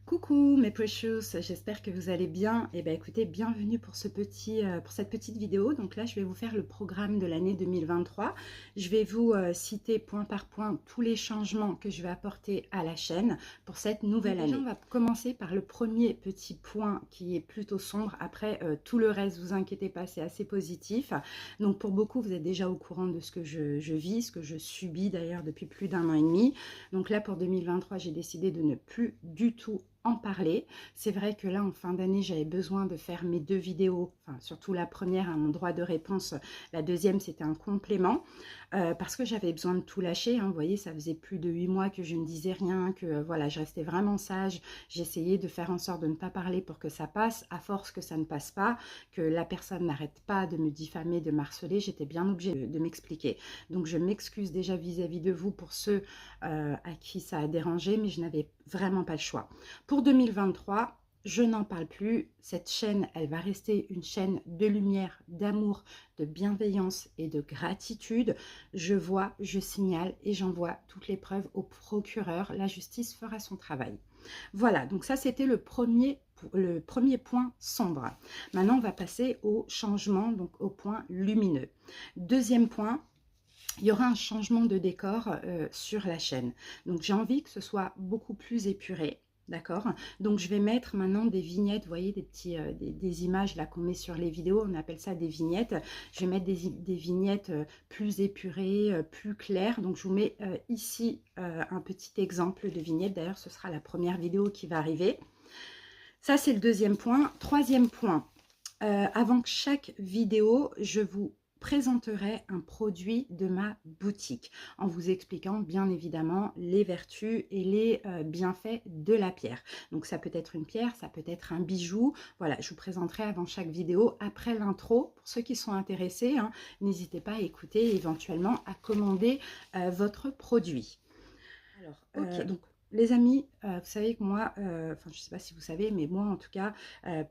Coucou mes precious, j'espère que vous allez bien. Et bien écoutez, bienvenue pour pour cette petite vidéo. Donc là, je vais vous faire le programme de l'année 2023. Je vais vous citer point par point tous les changements que je vais apporter à la chaîne pour cette nouvelle année. On va commencer par le premier petit point qui est plutôt sombre. Après, tout le reste, vous inquiétez pas, c'est assez positif. Donc pour beaucoup, vous êtes déjà au courant de ce que je vis, ce que je subis d'ailleurs depuis plus d'1 an et demi. Donc là, pour 2023, j'ai décidé de ne plus du tout en parler. C'est vrai que là, en fin d'année, j'avais besoin de faire mes 2 vidéos, enfin surtout la première, un droit de réponse, la deuxième, c'était un complément, parce que j'avais besoin de tout lâcher, hein. Vous voyez, ça faisait plus de 8 mois que je ne disais rien, que voilà, je restais vraiment sage, j'essayais de faire en sorte de ne pas parler pour que ça passe, à force que ça ne passe pas, que la personne n'arrête pas de me diffamer, de m'harceler, j'étais bien obligée de m'expliquer. Donc je m'excuse déjà vis-à-vis de vous pour ceux à qui ça a dérangé, mais je n'avais vraiment pas le choix. Pour 2023, je n'en parle plus. Cette chaîne, elle va rester une chaîne de lumière, d'amour, de bienveillance et de gratitude. Je vois, je signale et j'envoie toutes les preuves au procureur. La justice fera son travail. Voilà, donc ça c'était le premier point sombre. Maintenant, on va passer au changement, donc au point lumineux. Deuxième point, il y aura un changement de décor sur la chaîne. Donc j'ai envie que ce soit beaucoup plus épuré. D'accord. Donc je vais mettre maintenant des vignettes, vous voyez, des images là qu'on met sur les vidéos, on appelle ça des vignettes. Je vais mettre des vignettes plus épurées, plus claires. Donc je vous mets ici un petit exemple de vignette. D'ailleurs, ce sera la première vidéo qui va arriver. Ça, c'est le deuxième point. Troisième point, avant chaque vidéo, je vous présenterai un produit de ma boutique en vous expliquant bien évidemment les vertus et les bienfaits de la pierre. Donc ça peut être une pierre, ça peut être un bijou. Voilà, je vous présenterai avant chaque vidéo. Après l'intro, pour ceux qui sont intéressés, hein, n'hésitez pas à écouter et éventuellement à commander votre produit. Alors, donc les amis, vous savez que moi, enfin je ne sais pas si vous savez, mais moi en tout cas,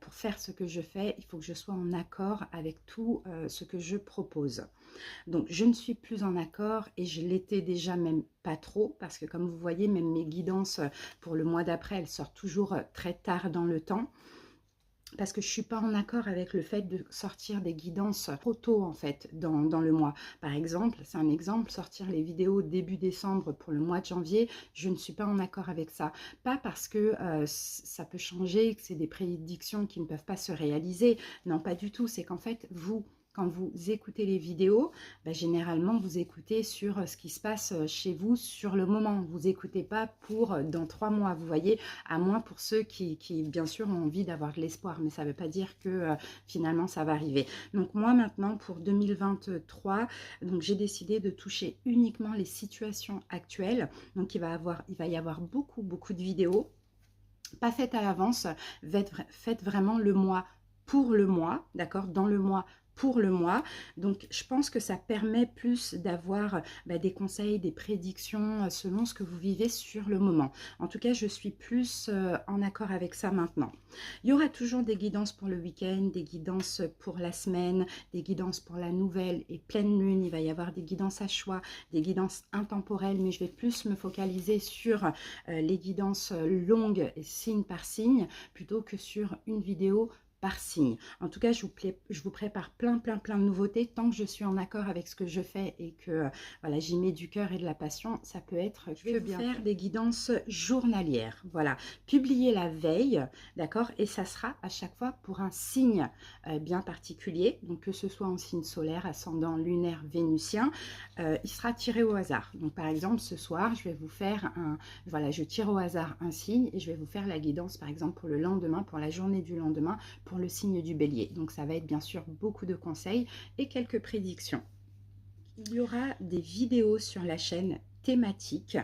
pour faire ce que je fais, il faut que je sois en accord avec tout ce que je propose. Donc je ne suis plus en accord et je l'étais déjà même pas trop, parce que comme vous voyez, même mes guidances pour le mois d'après, elles sortent toujours très tard dans le temps. Parce que je ne suis pas en accord avec le fait de sortir des guidances trop tôt en fait dans le mois. Par exemple, c'est un exemple, sortir les vidéos début décembre pour le mois de janvier, je ne suis pas en accord avec ça. Pas parce que ça peut changer, que c'est des prédictions qui ne peuvent pas se réaliser. Non, pas du tout. C'est qu'en fait, quand vous écoutez les vidéos, généralement, vous écoutez sur ce qui se passe chez vous sur le moment. Vous n'écoutez pas pour dans 3 mois, vous voyez, à moins pour ceux qui bien sûr, ont envie d'avoir de l'espoir. Mais ça ne veut pas dire que finalement, ça va arriver. Donc moi, maintenant, pour 2023, j'ai décidé de toucher uniquement les situations actuelles. Donc il va y avoir beaucoup de vidéos, pas faites à l'avance, faites vraiment le mois pour le mois, d'accord, dans le mois pour le mois. Donc je pense que ça permet plus d'avoir des conseils, des prédictions selon ce que vous vivez sur le moment. En tout cas, je suis plus en accord avec ça maintenant. Il y aura toujours des guidances pour le week-end, des guidances pour la semaine, des guidances pour la nouvelle et pleine lune. Il va y avoir des guidances à choix, des guidances intemporelles, mais je vais plus me focaliser sur les guidances longues, signe par signe, plutôt que sur une vidéo par signe. En tout cas, je vous prépare plein de nouveautés. Tant que je suis en accord avec ce que je fais et que voilà, j'y mets du cœur et de la passion, ça peut être que bien faire des guidances journalières. Voilà, publier la veille, d'accord, et ça sera à chaque fois pour un signe bien particulier. Donc que ce soit en signe solaire, ascendant, lunaire, vénusien, il sera tiré au hasard. Donc par exemple, ce soir, je vais vous faire voilà, je tire au hasard un signe et je vais vous faire la guidance, par exemple, pour le lendemain, pour la journée du lendemain, pour le signe du bélier. Donc ça va être bien sûr beaucoup de conseils et quelques prédictions. Il y aura des vidéos sur la chaîne thématiques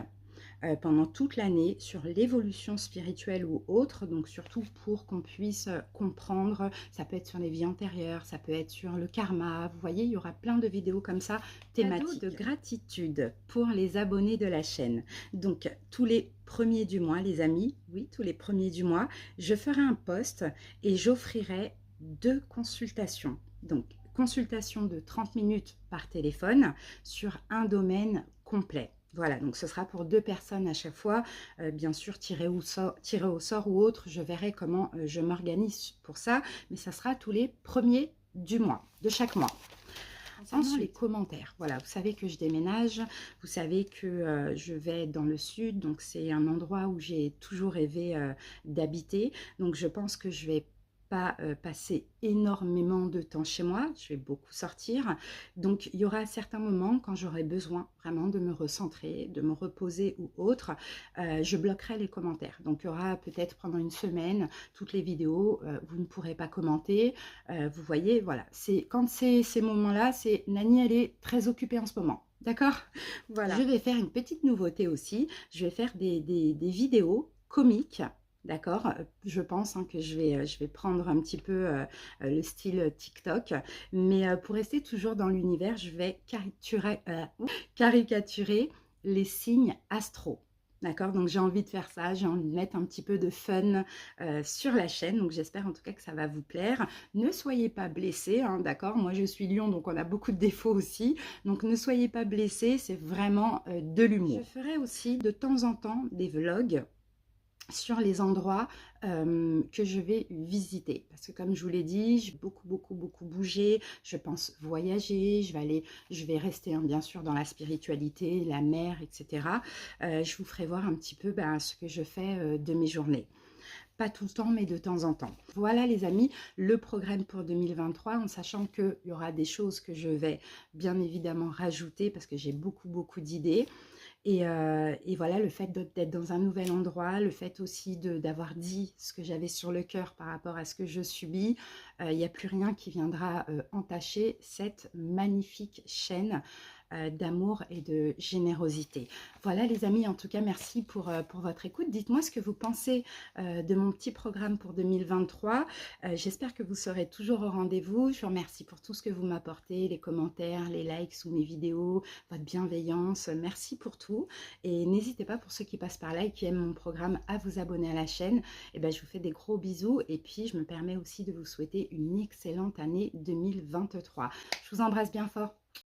pendant toute l'année sur l'évolution spirituelle ou autre, donc surtout pour qu'on puisse comprendre, ça peut être sur les vies antérieures, ça peut être sur le karma, vous voyez, il y aura plein de vidéos comme ça, thématiques. Cadeau de gratitude pour les abonnés de la chaîne. Donc tous les premiers du mois, les amis, oui, tous les premiers du mois, je ferai un post et j'offrirai 2 consultations. Donc consultation de 30 minutes par téléphone sur un domaine complet. Voilà, donc ce sera pour 2 personnes à chaque fois, bien sûr tiré au sort ou autre, je verrai comment, je m'organise pour ça, mais ça sera tous les premiers du mois, de chaque mois. Concernant les commentaires, voilà, vous savez que je déménage, vous savez que, je vais dans le sud, donc c'est un endroit où j'ai toujours rêvé, d'habiter. Donc je pense que je vais pas, passer énormément de temps chez moi, je vais beaucoup sortir. Donc il y aura certains moments quand j'aurai besoin vraiment de me recentrer, de me reposer ou autre, je bloquerai les commentaires. Donc il y aura peut-être pendant une semaine, toutes les vidéos, vous ne pourrez pas commenter, vous voyez, voilà, c'est quand c'est ces moments-là, c'est Nani, elle est très occupée en ce moment. D'accord? Voilà. Je vais faire une petite nouveauté aussi. Je vais faire des vidéos comiques. D'accord? Je pense hein, que je vais prendre un petit peu le style TikTok. Mais pour rester toujours dans l'univers, je vais caricaturer les signes astro. D'accord, donc j'ai envie de faire ça, j'ai envie de mettre un petit peu de fun sur la chaîne, donc j'espère en tout cas que ça va vous plaire. Ne soyez pas blessés, hein, d'accord, moi je suis lion, donc on a beaucoup de défauts aussi, donc ne soyez pas blessés, c'est vraiment de l'humour. Je ferai aussi de temps en temps des vlogs sur les endroits que je vais visiter. Parce que comme je vous l'ai dit, j'ai beaucoup bougé. Je pense voyager, je vais rester hein, bien sûr dans la spiritualité, la mer, etc. Je vous ferai voir un petit peu ce que je fais de mes journées. Pas tout le temps, mais de temps en temps. Voilà les amis, le programme pour 2023, en sachant qu'il y aura des choses que je vais bien évidemment rajouter parce que j'ai beaucoup d'idées. Et voilà, le fait d'être dans un nouvel endroit, le fait aussi d'avoir dit ce que j'avais sur le cœur par rapport à ce que je subis, il n'y a plus rien qui viendra entacher cette magnifique chaîne d'amour et de générosité. Voilà les amis, en tout cas merci pour votre écoute. Dites-moi ce que vous pensez de mon petit programme pour 2023. J'espère que vous serez toujours au rendez-vous. Je vous remercie pour tout ce que vous m'apportez, les commentaires, les likes sous mes vidéos, votre bienveillance. Merci pour tout. Et n'hésitez pas pour ceux qui passent par là et qui aiment mon programme à vous abonner à la chaîne. Et ben, je vous fais des gros bisous et puis je me permets aussi de vous souhaiter une excellente année 2023. Je vous embrasse bien fort.